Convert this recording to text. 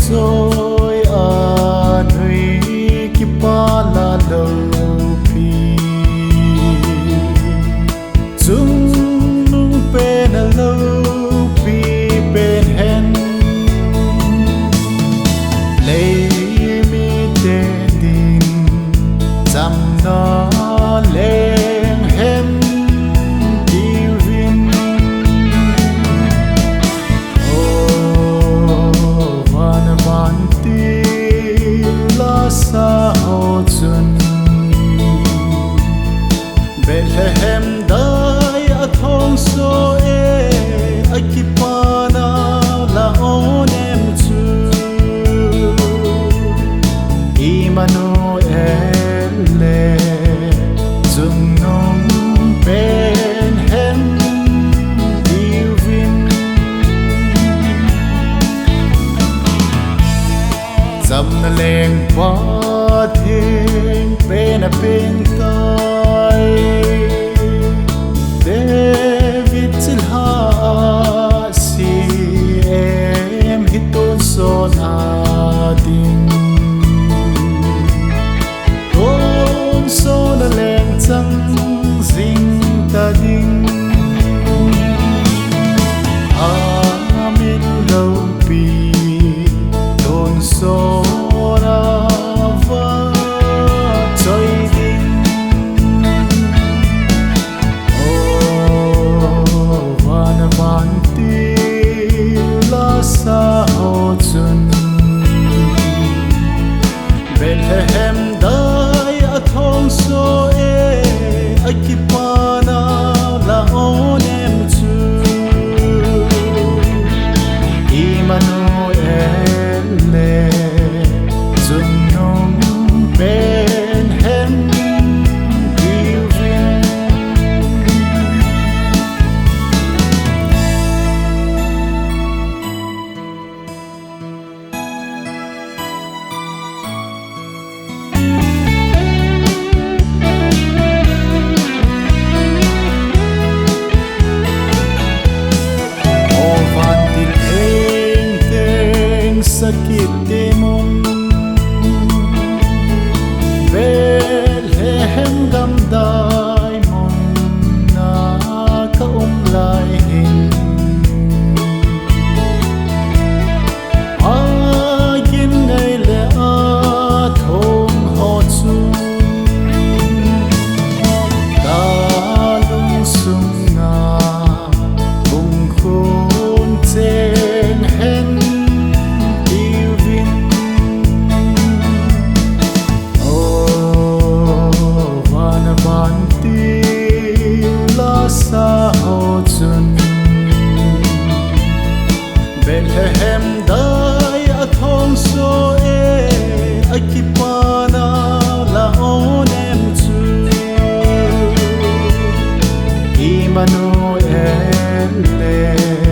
trôi an huy kipa la loupi chungnungpen loupi pen hen lấy mite ding Chamna leng hen atiuvin Vantil'in saho chun Bethlehem dai athong soh-e Akipanau la awnem chun Immanuel Lenglen chungnungpen hen atiuvin Chamna lengpa thengpen apeng chilhah ahsi em hi Tonsot'a ding Tonsot'a leng chang zing ta ding amin loupi Tonsot'a va achoi ding Vantil'in saho chun Bethlehem dai athong soh-e Akipanau la awnem chun Immanuel Lenglen chungnungpen hen atiuvin Vantil'in sakit tem'un Bethlehem gamdai mun'a kaumlai hin agin ngay le athong ho chun dalung sunga bung khun chen hen atiuvin Vantil'in saho chun Bethlehem dai athong soh-e Akipanau la awnem chun Immanuel Lenglen